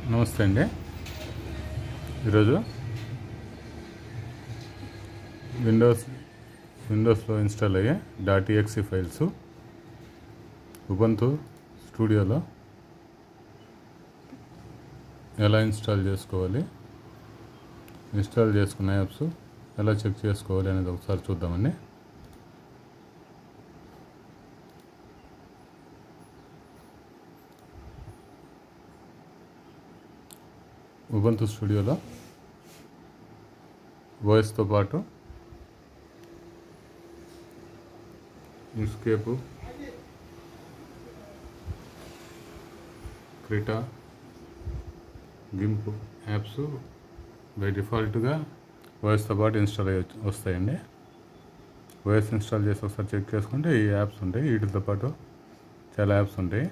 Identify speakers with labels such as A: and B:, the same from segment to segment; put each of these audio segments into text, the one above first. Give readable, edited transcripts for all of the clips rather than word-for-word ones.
A: నమస్తే అండి. ఈరోజు విండోస్లో ఇన్స్టాల్ అయ్యే .exe ఫైల్స్ ఉబంటు స్టూడియోలో ఎలా ఇన్స్టాల్ చేసుకోవాలి, ఇన్స్టాల్ చేసుకున్న యాప్స్ ఎలా చెక్ చేసుకోవాలి అనేది ఒకసారి చూద్దామండి. ఉబంటు స్టూడియోలో వాయిస్తో పాటు ఇన్స్కేప్, క్రిటా, గింప్ యాప్స్ బై డిఫాల్ట్గా వాయిస్తో పాటు ఇన్స్టాల్ వస్తాయండి. వాయిస్ ఇన్స్టాల్ చేసి ఒకసారి చెక్ చేసుకుంటే ఈ యాప్స్ ఉంటాయి. వీటితో పాటు చాలా యాప్స్ ఉంటాయి.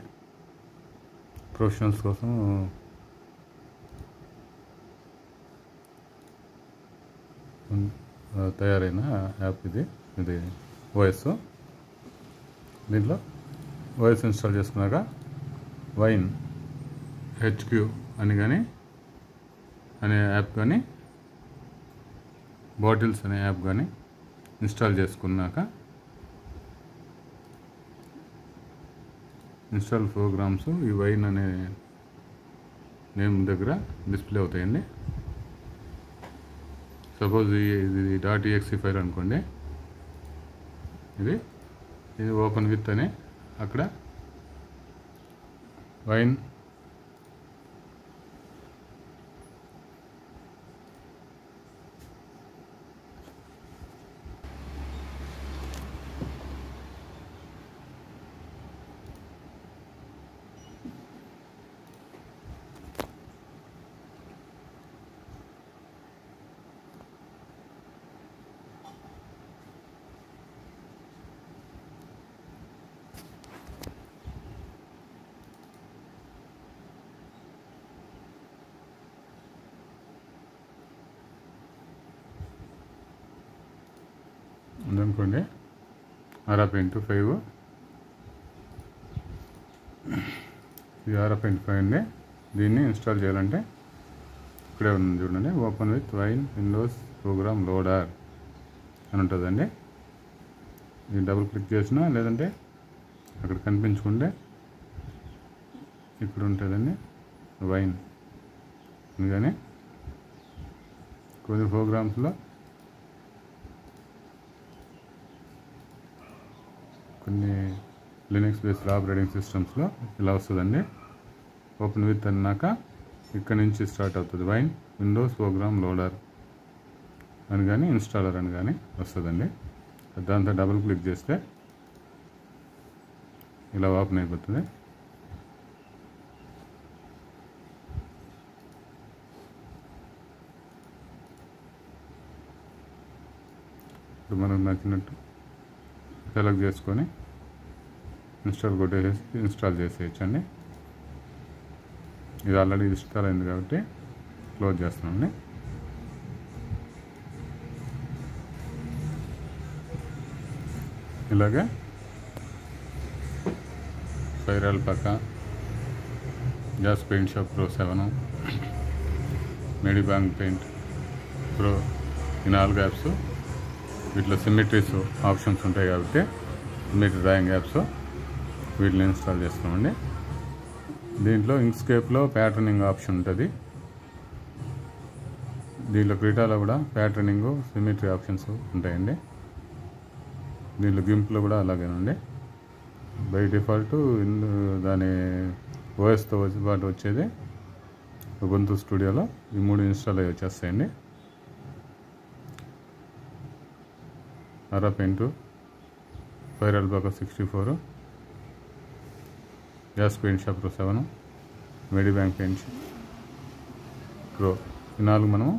A: ప్రొఫెషనల్స్ కోసం తయారైన యాప్ ఇది వాయిస్. దీంట్లో వాయిస్ ఇన్స్టాల్ చేసుకున్నాక వైన్ HQ అనే యాప్ కానీ, బాటిల్స్ అనే యాప్ కానీ ఇన్స్టాల్ చేసుకున్నాక ఇన్స్టాల్ ప్రోగ్రామ్స్ ఈ వైన్ అనే నేమ్ దగ్గర డిస్ప్లే అవుతాయండి. సపోజ్ ఇది .exe ఫైల్ అనుకోండి. ఇది ఓపెన్ విత్ అని అక్కడ వైన్ ఉందనుకోండి. RA.5 ఇది RA.5 అండి. దీన్ని ఇన్స్టాల్ చేయాలంటే ఇక్కడే ఉంది చూడండి, open with wine windows program loader అని ఉంటుందండి. ఇది డబుల్ క్లిక్ చేసినా లేదంటే అక్కడ కనిపించుకుంటే ఇక్కడ ఉంటుందండి వైన్. అందుకని కొన్ని ప్రోగ్రామ్స్లో కొన్ని లినక్స్ బేస్డ్ ఆపరేటింగ్ సిస్టమ్స్లో ఇలా వస్తుందండి. ఓపెన్ విత్ అన్నాక ఇక్కడ నుంచి స్టార్ట్ అవుతుంది వైన్ విండోస్ ప్రోగ్రామ్ లోడర్ అని కానీ ఇన్స్టాలర్ అని కానీ వస్తుందండి. దాంతో డబుల్ క్లిక్ చేస్తే ఇలా ఓపెన్ అయిపోతుంది. ఇప్పుడు మనకు నచ్చినట్టు సెలెక్ట్ చేసుకొని ఇన్స్టాల్ కొట్టేసి ఇన్స్టాల్ చేసేయచ్చండి. ఇది ఆల్రెడీ ఇన్స్టాల్ అయింది కాబట్టి క్లోజ్ చేస్తామండి. ఇలాగే FireAlpaca, Jasc Paint Shop Pro 7, MediBang Paint Pro, ఈ 4 యాప్స్ వీటిలో సిమెట్రీస్ ఆప్షన్స్ ఉంటాయి కాబట్టి సిమెట్రీ డ్రాయింగ్ యాప్స్ వీటిని ఇన్స్టాల్ చేస్తామండి. దీంట్లో ఇంక్స్కేప్లో ప్యాటర్నింగ్ ఆప్షన్ ఉంటుంది. దీంట్లో క్రిటాలో కూడా ప్యాటర్నింగ్, సిమెట్రీ ఆప్షన్స్ ఉంటాయండి. దీంట్లో గింప్లో కూడా అలాగేనండి. బై డిఫాల్ట్ దాని ఓఎస్తో పాటు వచ్చేది ఉబంటు స్టూడియోలో ఈ 3 ఇన్స్టాల్ అయ్యి వచ్చేస్తాయండి. RA.5, FireAlpaca 64, Jasc Paint Shop Pro 7, MediBang Paint Pro, ఈ 4 మనము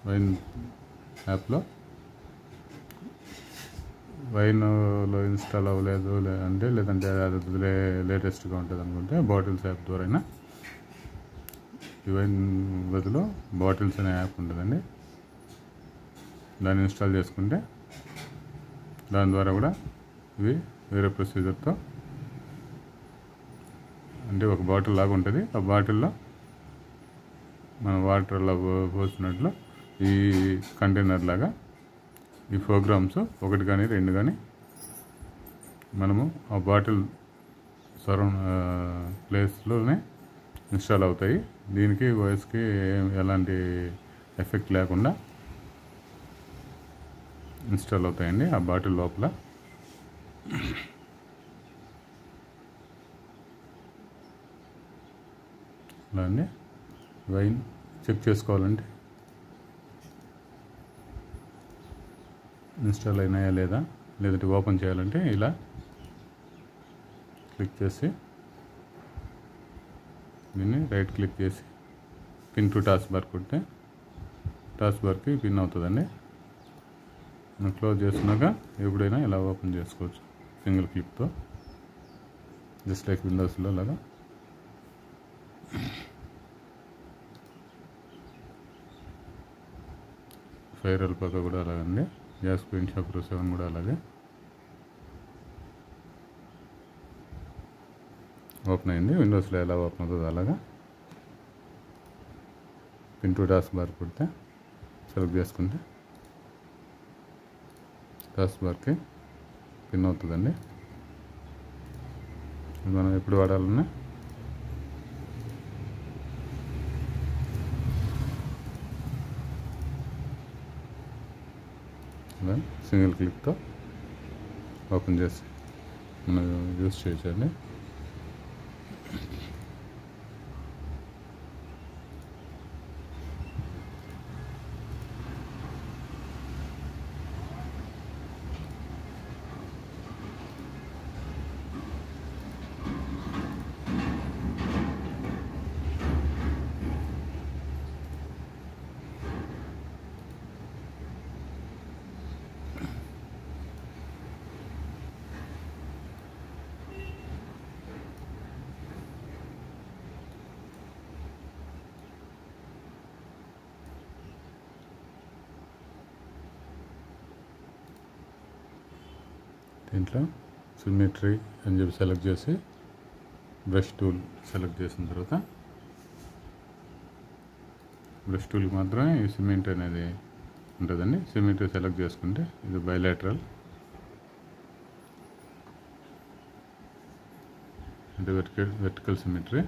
A: వైన్ యాప్లో వైన్లో ఇన్స్టాల్ అవ్వలేదు అంటే, లేదంటే అది లేటెస్ట్గా ఉంటుంది అనుకుంటే బాటిల్స్ యాప్ ద్వారా ఈ వైన్ బదులు బాటిల్స్ అనే యాప్ ఉంటుందండి. దాన్ని ఇన్స్టాల్ చేసుకుంటే దాని ద్వారా కూడా ఇవి వేరే ప్రొసీజర్తో అంటే ఒక బాటిల్ లాగా ఉంటుంది. ఆ బాటిల్లో మనం వాటర్లో పోసినట్లు ఈ కంటైనర్ లాగా ఈ ప్రోగ్రామ్స్ 1 కానీ 2 కానీ మనము ఆ బాటిల్ సరౌండ్ ప్లేస్లోనే ఇన్స్టాల్ అవుతాయి. దీనికి వాయిస్కి ఎలాంటి ఎఫెక్ట్ లేకుండా ఇన్స్టాల్ అవుతాయండి ఆ బాటిల్ లోపల. అలానే వైన్ చెక్ చేసుకోవాలంటే ఇన్స్టాల్ అయినాయా లేదా, లేదంటే ఓపెన్ చేయాలంటే ఇలా క్లిక్ చేసి దీన్ని రైట్ క్లిక్ చేసి పిన్ టు టాస్క్ బార్ కొడితే టాస్క్ బార్కి పిన్ అవుతుందండి. మనం క్లోజ్ చేసినాక ఎప్పుడైనా ఇలా ఓపెన్ చేసుకోవచ్చు సింగిల్ క్లిక్తో, జస్ట్ లైక్ విండోస్లో లాగా. ఫైర్ అల్పాకా కూడా అలాగండి. గ్యాస్ పెయింట్ షాప్ 7 కూడా అలాగే ఓపెన్ అయింది. విండోస్లో ఎలా ఓపెన్ అవుతుందో అలాగా పిన్ టు టాస్క్ బార్ కొడితే సెలెక్ట్ చేసుకుంటే టాస్క్ బార్కి పిన్ అవుతుందండి. మనం ఎప్పుడు వాడాలన్నా ఇలా సింగిల్ క్లిక్తో ఓపెన్ చేసి మనం యూస్ చేయొచ్చండి. దీంట్లో సిమెట్రీ అని చెప్పి సెలెక్ట్ చేసి బ్రష్ టూల్ సెలెక్ట్ చేసిన తర్వాత బ్రష్ టూల్కి మాత్రమే ఈ సిమెంట్ అనేది ఉంటుందండి. సిమెట్రీ సెలెక్ట్ చేసుకుంటే ఇది బైలాటరల్ అంటే వెర్టికల్ సిమెట్రీ.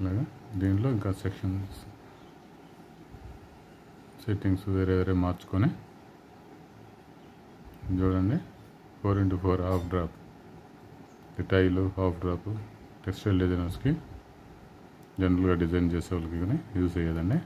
A: అలాగా దీంట్లో ఇంకా సెట్టింగ్స్ వేరే వేరే మార్చుకొని చూడండి. 4x4 half drop tile half drop textile డిజైనర్స్కి జనరల్గా డిజైన్ చేసే వాళ్ళకి కానీ యూజ్ అయ్యేదండి.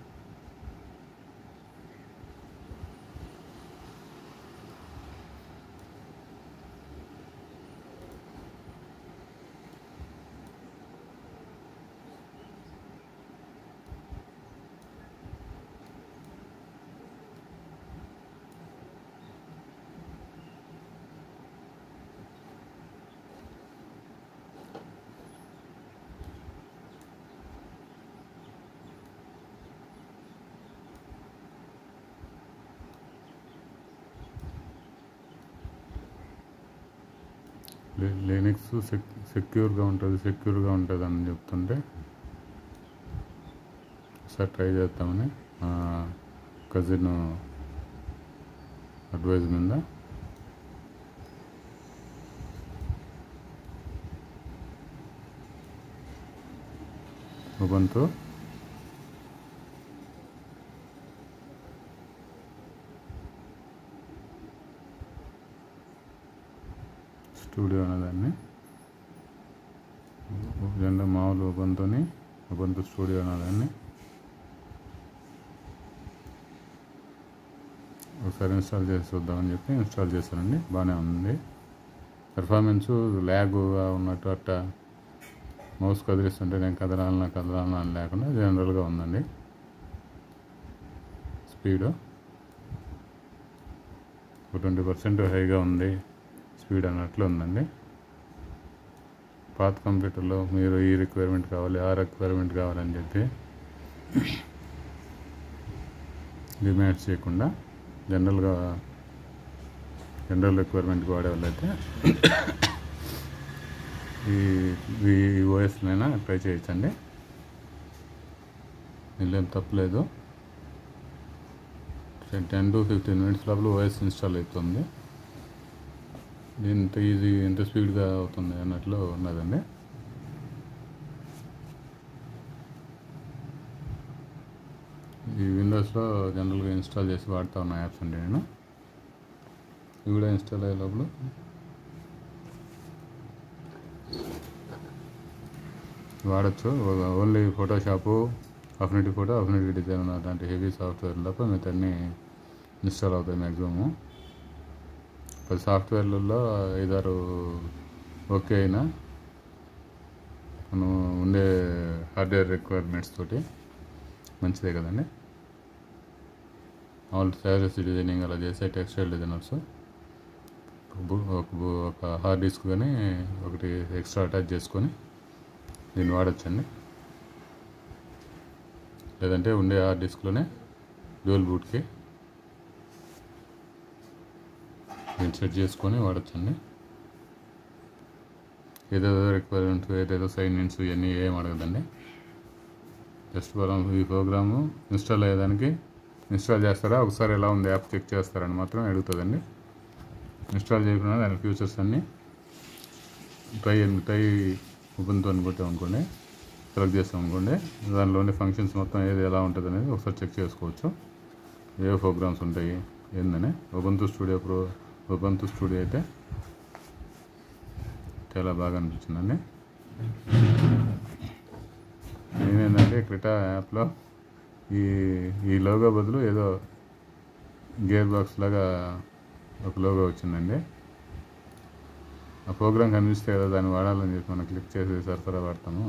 A: లినక్స్ సెక్యూర్గా ఉంటుంది అని చెప్తుంటే ఒకసారి ట్రై చేద్దామని కజిన్ అడ్వైజ్ మీద ఉబంటు స్టూడియో అనేదాన్ని జెండా మామూలు ఉబంటు స్టూడియో అనేదాన్ని ఒకసారి ఇన్స్టాల్ చేసి చూద్దామని చెప్పి ఇన్స్టాల్ చేశానండి. బాగానే ఉంది. పెర్ఫార్మెన్సు ల్యాగ్గా ఉన్నట్టు అట్టా మౌస్ కదిలిస్తుంటే నేను కదలాలన్నా అని లేకుండా జనరల్గా ఉందండి. స్పీడు 20% హైగా ఉంది స్పీడ్ అన్నట్లు ఉందండి. పాత కంప్యూటర్లో మీరు ఈ రిక్వైర్మెంట్ కావాలి, ఆ రిక్వైర్మెంట్ కావాలని చెప్పి డిమాండ్స్ చేయకుండా జనరల్ రిక్వైర్మెంట్కి వాడే వాళ్ళైతే ఈ ఓఎస్లైనా ట్రై చేయొచ్చండి. దీనిలో ఏం తప్పలేదు. 10 to 15 minutes లోపల ఓఎస్ ఇన్స్టాల్ అవుతుంది. ఇంత ఈజీ, ఎంత స్పీడ్గా అవుతుంది అన్నట్లు ఉన్నదండి. ఈ విండోస్లో జనరల్గా ఇన్స్టాల్ చేసి వాడుతూ ఉన్న యాప్స్ అండి నేను. ఇవి కూడా ఇన్స్టాల్ అయ్యే లోపల వాడచ్చు. Only Photoshop, affinity photo, affinity design అలాంటి హెవీ సాఫ్ట్వేర్ తప్ప మిగతా అన్నీ ఇన్స్టాల్ అవుతాయి మ్యాక్సిమము. 10 సాఫ్ట్వేర్లలో 5-6 ఓకే అయినా మనం ఉండే హార్డ్వేర్ రిక్వైర్మెంట్స్ తోటి మంచిదే కదండి. ఆల్ శారీస్ డిజైనింగ్ అలా చేసే టెక్స్టైల్ డిజైనర్స్ ఒక హార్డ్ డిస్క్ కానీ ఒకటి ఎక్స్ట్రా అటాచ్ చేసుకొని దీన్ని వాడచ్చండి. లేదంటే ఉండే హార్డ్ డిస్క్లోనే డ్యూయల్ బూట్కి దీన్ని సెట్ చేసుకొని వాడచ్చండి. ఏదేదో రిక్వైర్మెంట్స్, ఏదేదో సైన్ ఇన్స్ ఇవన్నీ ఏం అడగదండి. జస్ట్ మనం ఈ ప్రోగ్రాము ఇన్స్టాల్ అయ్యేదానికి ఇన్స్టాల్ చేస్తారా, ఒకసారి ఎలా ఉంది యాప్ చెక్ చేస్తారని మాత్రం అడుగుతుందండి. ఇన్స్టాల్ చేయకుండా దాని ఫ్యూచర్స్ అన్నీ ట్రై ఉబుంటు అని కొట్టామనుకోండి, సెలెక్ట్ చేస్తామనుకోండి, దానిలోని ఫంక్షన్స్ మొత్తం ఏది ఎలా ఉంటుంది అనేది ఒకసారి చెక్ చేసుకోవచ్చు. ఏ ప్రోగ్రామ్స్ ఉంటాయి ఏందని. ఉబుంటు స్టూడియో అయితే చాలా బాగా అనిపించిందండి. నేనేంటంటే క్రిటా యాప్లో ఈ లోగో బదులు ఏదో గేర్ బాక్స్ లాగా ఒక లోగో వచ్చిందండి. ఆ ప్రోగ్రామ్ కనిపిస్తే కదా దాన్ని వాడాలని చెప్పి మనం క్లిక్ చేసి సరఫరా వాడతాము.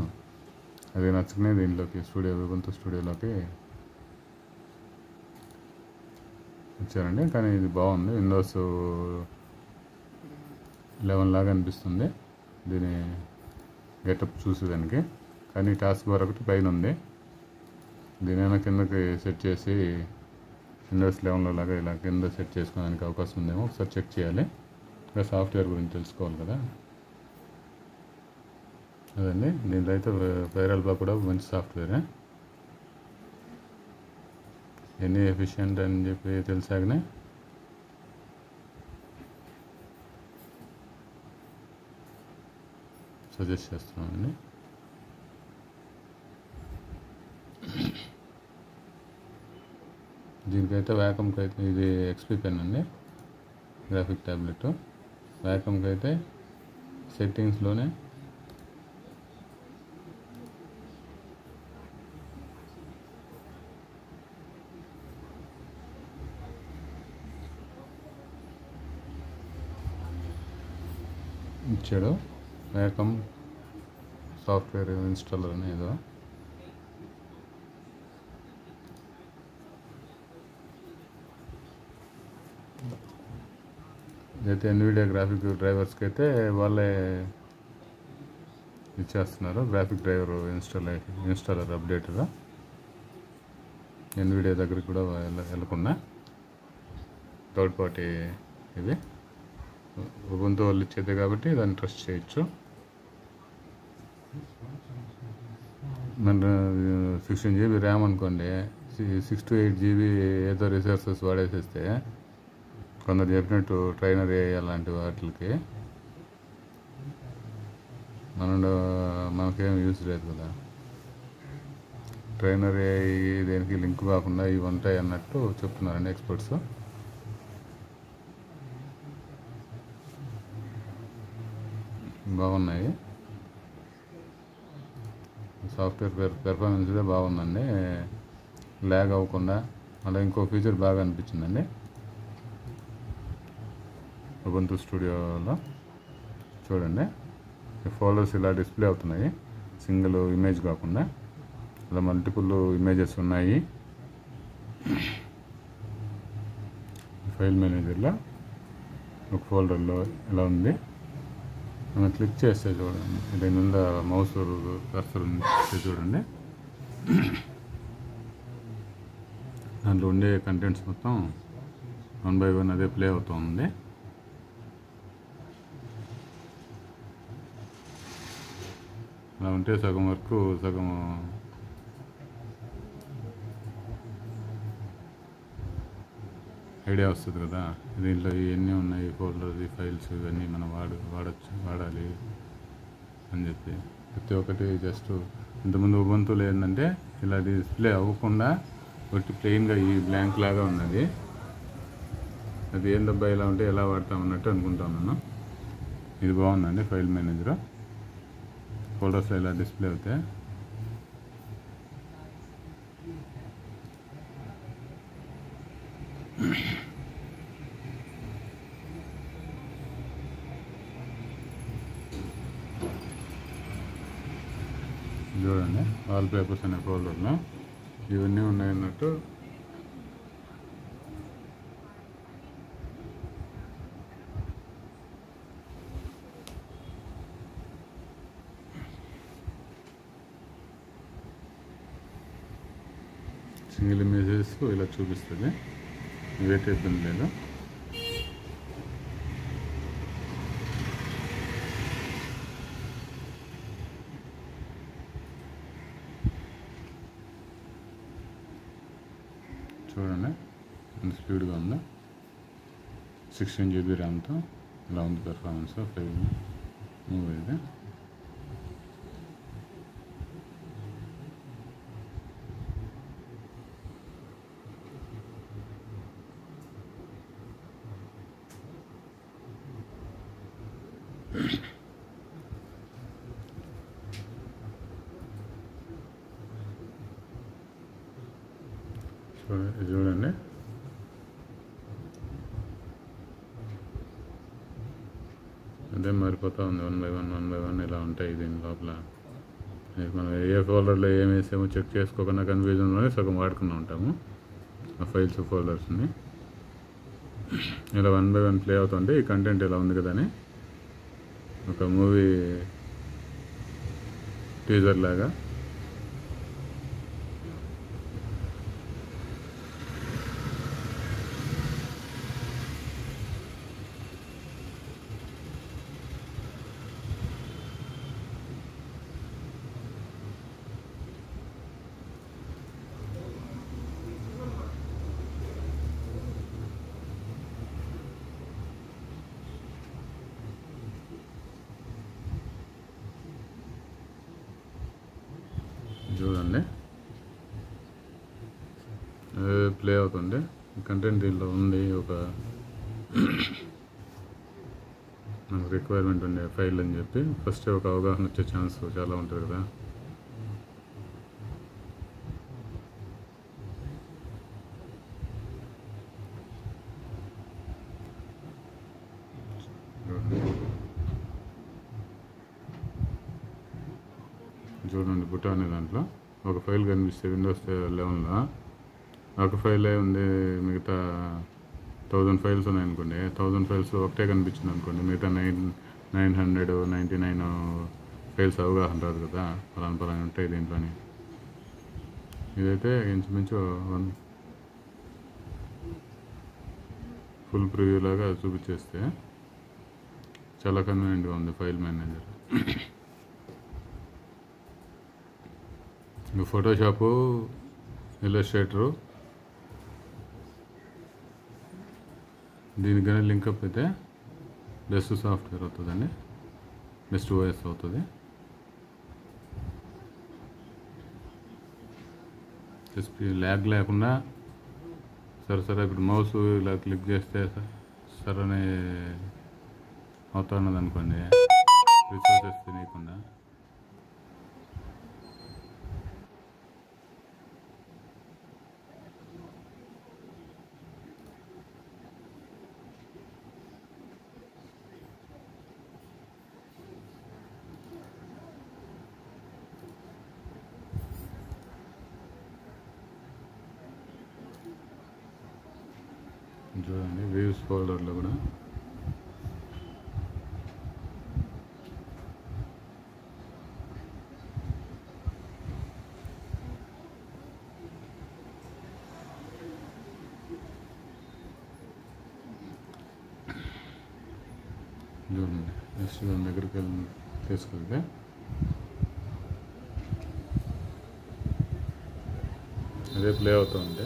A: అది నచ్చుకునే దీంట్లోకి ఉబుంటు స్టూడియోలోకి వచ్చారండి. కానీ ఇది బాగుంది, విండోస్ 11 లాగా అనిపిస్తుంది దీని గెటప్ చూసేదానికి. కానీ టాస్క్ బార్ ఒకటి పైన ఉంది, దీనైనా కిందకి సెట్ చేసి విండోస్ 11లో లాగా ఇలా కింద సెట్ చేసుకోవడానికి అవకాశం ఉందేమో ఒకసారి చెక్ చేయాలి. ఇంకా సాఫ్ట్వేర్ గురించి తెలుసుకోవాలి కదా. అదండి, దీంట్లో అయితే ఫైరల్బా కూడా మంచి సాఫ్ట్వేరే. ఎన్ని ఎఫిషియెంట్ అని చెప్పి తెలిసాకనే సజెస్ట్ చేస్తున్నామండి. దీనికైతే వ్యాకమ్కి అయితే ఇది ఎక్స్పీ పెన్ అండి, గ్రాఫిక్ ట్యాబ్లెట్. వ్యాకమ్కి అయితే సెట్టింగ్స్లోనే ఇచ్చాడు, వ్యాకమ్ సాఫ్ట్వేర్ ఇన్స్టాలర్ అని ఏదో. అయితే ఎన్విడియా గ్రాఫిక్ డ్రైవర్స్కి అయితే వాళ్ళే ఇచ్చేస్తున్నారు గ్రాఫిక్ డ్రైవర్ ఇన్స్టాలర్ అప్డేటర్. ఎన్విడియా దగ్గరికి కూడా వెళ్ళకుండా థర్డ్ పార్టీ ఇది ఉబుంటు వాళ్ళు ఇచ్చేది కాబట్టి దాన్ని ట్రస్ట్ చేయొచ్చు. మన 16 GB ర్యామ్ అనుకోండి, 6 to 8 GB ఏదో రిసోర్సెస్ వాడేసేస్తే కొందరు చెప్పినట్టు ట్రైనర్ ఏ అలాంటి వాటికి మనకేం యూజ్ లేదు కదా. ట్రైనర్ ఏ దేనికి లింక్ కాకుండా ఇవి ఉంటాయి అన్నట్టు చెప్తున్నారండి ఎక్స్పర్ట్స్. బాగున్నాయి, సాఫ్ట్వేర్ పెర్ఫార్మెన్స్ కూడా బాగుందండి, ల్యాగ్ అవ్వకుండా. మళ్ళీ ఇంకో ఫీచర్ బాగా అనిపించిందండి ఉబుంటు స్టూడియోలో. చూడండి, ఫోల్డర్స్ ఇలా డిస్ప్లే అవుతున్నాయి, సింగిల్ ఇమేజ్ కాకుండా ఇలా మల్టిపుల్ ఇమేజెస్ ఉన్నాయి. ఫైల్ మేనేజర్లో ఒక ఫోల్డర్లో ఇలా ఉంది. మనం క్లిక్ చేస్తే చూడండి, దీని మీద మౌస్ కర్సర్ చూడండి, దాంట్లో ఉండే కంటెంట్స్ మొత్తం 1 by 1 అదే ప్లే అవుతూ ఉంది. అలా ఉంటే సగం వరకు సగం ఐడియా వస్తుంది కదా, దీంట్లో ఇవన్నీ ఉన్నాయి, ఫోల్డర్స్, ఈ ఫైల్స్, ఇవన్నీ మనం వాడాలి అని చెప్పి ప్రతి ఒక్కటి జస్ట్ ఇంతకుముందు ఉబంతులో ఏంటంటే ఇలా డిస్ప్లే అవ్వకుండా ఒకటి ప్లెయిన్గా ఈ బ్లాంక్ లాగా ఉన్నది. అది ఏం దబ్బా ఇలా ఉంటే ఎలా వాడతామన్నట్టు అనుకుంటున్నాను. ఇది బాగుందండి ఫైల్ మేనేజర్, ఫోల్డర్స్ ఇలా డిస్ప్లే అవుతాయి. చూడండి వాల్ పేపర్స్ అనే ఫోల్డర్లో ఇవన్నీ ఉన్నాయన్నట్టు. సింగిల్ ఇమేజెస్ ఇలా చూపిస్తుంది, వెయిట్ ఇబ్బంది లేదు. చూడండి ఎంత స్పీడ్గా ఉందో, 16 GB ర్యామ్తో ఇలా ఉంది పెర్ఫార్మెన్స్. ఫైల్ మూవ్ అయితే చూడండి అదే మారిపోతూ ఉంది. 1 by 1 ఇలా ఉంటాయి దీని లోపల. మనం ఏ ఫోల్డర్లో ఏం వేసామో చెక్ చేసుకోకుండా కన్ఫ్యూజన్లోనే సగం వాడుకుని ఉంటాము ఆ ఫైల్స్ ఫోల్డర్స్ని. ఇలా 1 by 1 ప్లే అవుతుంటే ఈ కంటెంట్ ఇలా ఉంది కదా అని ఒక మూవీ టీజర్ లాగా చూడండి ప్లే అవుతుంది. కంటెంట్ దీంట్లో ఉంది, ఒక మనకు రిక్వైర్మెంట్ ఉండే ఫైల్ అని చెప్పి ఫస్ట్ ఒక అవగాహన వచ్చే ఛాన్స్ చాలా ఉంటుంది కదా. చూడండి బుట్ట అనే దాంట్లో ఒక ఫైల్ కనిపిస్తే విండోస్ 11లో ఒక ఫైలే ఉంది, మిగతా 1000 ఫైల్స్ ఉన్నాయనుకోండి, 1000 ఫైల్స్ ఒకటే కనిపించింది అనుకోండి, మిగతా 999 ఫైల్స్ అవగాహన రాదు కదా, పలానా ఉంటాయి దీంట్లోని. ఇదైతే ఇంచుమించు ఫుల్ ప్రివ్యూ లాగా చూపించేస్తే చాలా కన్వీనియంట్గా ఉంది ఫైల్ మేనేజర్. ఫోటోషాపు, ఇల్లస్ట్రేటరు దీనికైనా లింకప్ అయితే బెస్ట్ సాఫ్ట్వేర్ అవుతుందండి, బెస్ట్ ఓఎస్ అవుతుంది. ల్యాగ్ లేకుండా సరే ఇప్పుడు మౌస్ ఇలా క్లిక్ చేస్తే సరని అవుతా ఉన్నది అనుకోండి, రిసోర్సెస్ తినకుండా. చూడండి వ్యూస్ ఫోల్డర్లో కూడా నెక్స్ట్ దాని దగ్గరికి తీసుకెళ్తే అదే ప్లే అవుతూ ఉంటే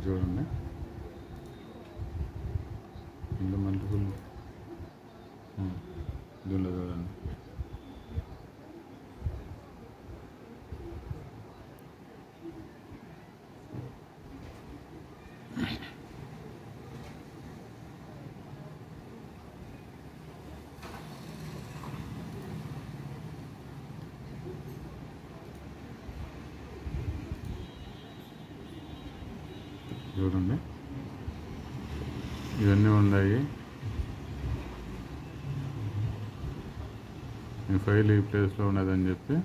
A: చూడండి ఇంత మల్టిపుల్ దీనిలో చూడండి చూడండి ఇవన్నీ ఉన్నాయి. మీ ఫైల్ ఈ ప్లేస్లో ఉన్నదని చెప్పి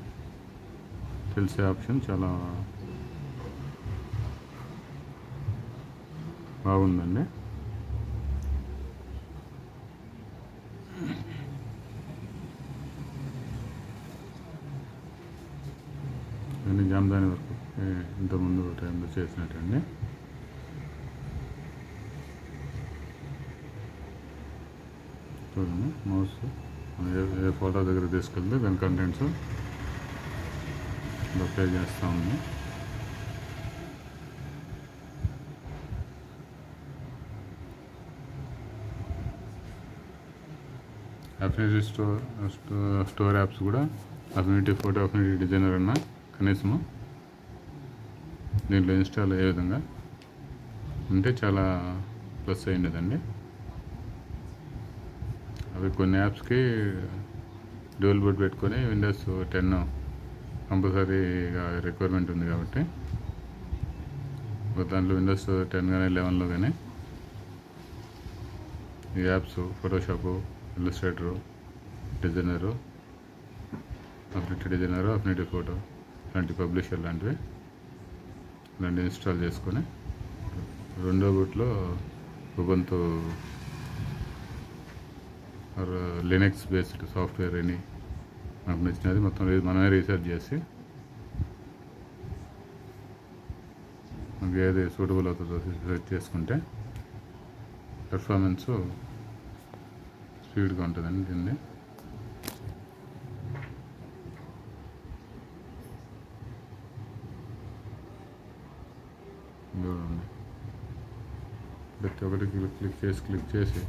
A: తెలిసే ఆప్షన్ చాలా బాగుందండి. ఇవన్నీ జామ్దాని వరకు ఇంతకుముందు టైంలో చేసినట్టండి. చూడండి మౌస్ ఏ ఫోటో దగ్గర తీసుకెళ్తే దాని కంటెంట్స్ అప్లై చేస్తూ ఉంది. అఫినిటీ స్టోర్ యాప్స్ కూడా అఫినిటీ ఫోటో, అఫినిటీ డిజైనర్ అన్న కనీసము దీంట్లో ఇన్స్టాల్ అయ్యే విధంగా ఉంటే చాలా ప్లస్ అయ్యిందండి. అవి కొన్ని యాప్స్కి డ్యూయల్ బూట్ పెట్టుకొని విండోస్ 10 కంపల్సరీగా రిక్వైర్మెంట్ ఉంది కాబట్టి దాంట్లో విండోస్ 10 కానీ 11లో కానీ ఈ apps Photoshop, Illustrator, Designer, Affinity Designer, Affinity Photo లాంటి పబ్లిషర్ లాంటివి ఇలాంటి ఇన్స్టాల్ చేసుకొని రెండో బూట్లో ఉబంతు లినక్స్ బేస్డ్ సాఫ్ట్వేర్ అని మనకు నచ్చినది మొత్తం మనమే రీసెర్చ్ చేసి మనకి ఏది సూటబుల్ అవుతుందో సెలెక్ట్ చేసుకుంటే పెర్ఫార్మెన్స్ స్పీడ్గా ఉంటుందండి. దీన్ని చూడండి ప్రతి ఒక్కటి క్లిక్ చేసి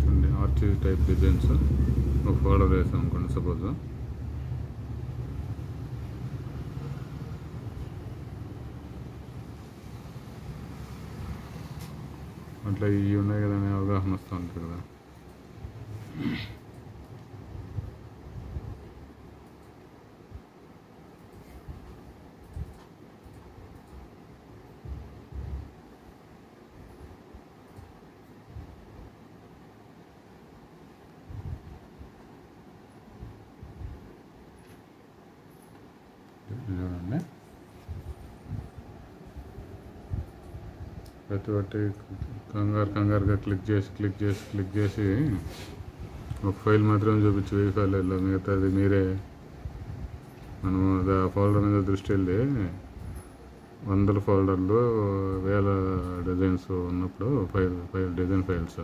A: చూడండి ఆర్చ్ టైప్ డిజైన్స్ ఒక ఫోల్డర్ వేసాం అనుకోండి. సపోజ్ అట్లా ఇవి ఉన్నాయి కదా అనే అవగాహన వస్తూ ఉంటుంది కదా. చూడండి ప్రతి ఒక్కటి కంగారుగా క్లిక్ చేసి ఒక ఫైల్ మాత్రమే చూపించి 1000 ఫైళ్ళల్లో మిగతాది మీరే మనము ఫోల్డర్ మీద దృష్టి వెళ్ళి 100 ఫోల్డర్లు 1000 డిజైన్స్ ఉన్నప్పుడు డిజైన్ ఫైల్స్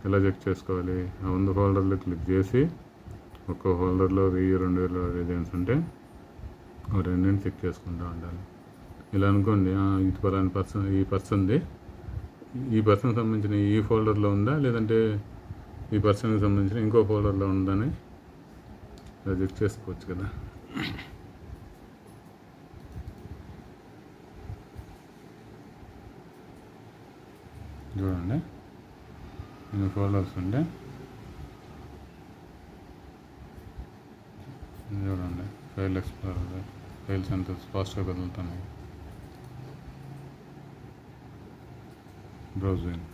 A: ఎలా చెక్ చేసుకోవాలి? ఆ 100 ఫోల్డర్లు క్లిక్ చేసి ఒక్కో ఫోల్డర్లో 1000-2000 డిజైన్స్ ఉంటే ఒక రెండింటిని చెక్ చేసుకుంటూ ఉండాలి. ఇలా అనుకోండి, ఇది పలానా పర్సన్ది ఈ పర్సన్ సంబంధించిన ఈ ఫోల్డర్లో ఉందా, లేదంటే ఈ పర్సన్కి సంబంధించిన ఇంకో ఫోల్డర్లో ఉందని ఇలా చెక్ చేసుకోవచ్చు కదా. చూడండి ఇన్ని ఫోల్డర్స్ ఉంటే చూడండి ఫైల్ ఎక్స్ప్లోరర్ ఫైల్స్ ఎంత ఫాస్ట్గా కదులుతున్నాయి. బ్రౌజింగ్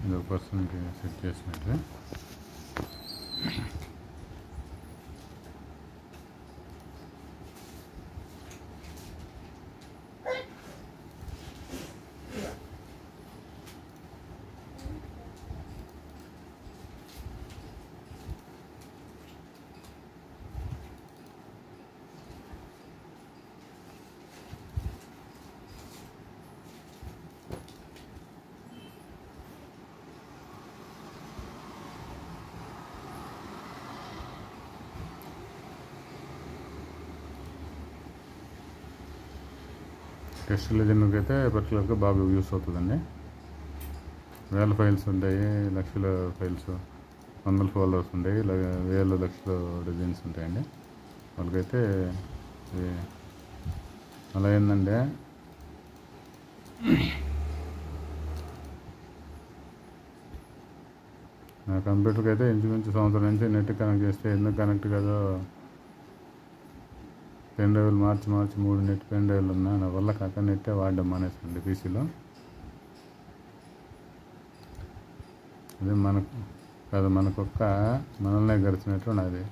A: ఇది ఒక పర్సన్కి సెట్ చేసినట్టు. టెస్ట్ లెజెండ్కి అయితే పర్టికులర్గా బాగా యూస్ అవుతుందండి. వేల ఫైల్స్ ఉంటాయి, లక్షల ఫైల్స్, వందల ఫోల్డర్స్ ఉంటాయి, వేల లక్షల డిజైన్స్ ఉంటాయండి. వాళ్ళకైతే అలా ఏంటంటే నా కంప్యూటర్కి అయితే ఇంచుమించు సంవత్సరం నుంచి నెట్ కనెక్ట్ చేస్తే ఎందుకు కనెక్ట్ కాదో పెన్ డ్రైవ్లు మార్చి 3 నెట్ పెన్ డ్రైవ్లు ఉన్నా నా వల్ల కాక నెట్టే వాడడం మానేసండి పీసీలో. అదే మనకొక్క మనల్నే గడిచినట్టు నాది.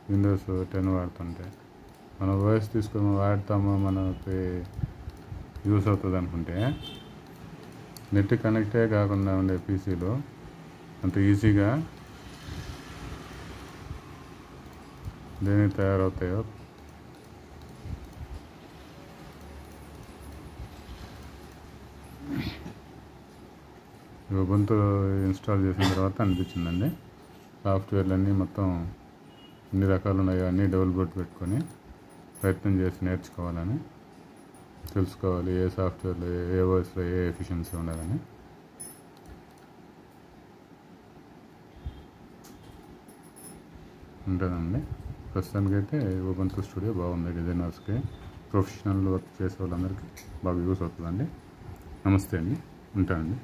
A: విండోస్ 10 వాడుతుంటే మన వాయిస్ తీసుకొని వాడతామో మనకి యూస్ అవుతుంది అనుకుంటే నెట్ కనెక్టే కాకుండా ఉండే పీసీలో అంత ఈజీగా దేనికి తయారవుతాయో. ఉబుంటూ ఇన్స్టాల్ చేసిన తర్వాత అనిపించిందండి, సాఫ్ట్వేర్లు అన్నీ మొత్తం ఎన్ని రకాలు ఉన్నాయో అన్నీ డబుల్ బోట్ పెట్టుకొని ప్రయత్నం చేసి నేర్చుకోవాలని, తెలుసుకోవాలి ఏ సాఫ్ట్వేర్లో ఏ వాయిస్లో ఏ ఎఫిషియన్సీ ఉండాలని. ఉంటుందండి. ప్రస్తుతానికైతే ఉబుంటూ స్టూడియో బాగుంది. డిజైనర్స్కి, ప్రొఫెషనల్ వర్క్ చేసే వాళ్ళందరికీ బాగా యూస్ అవుతుందండి. నమస్తే అండి, ఉంటానండి.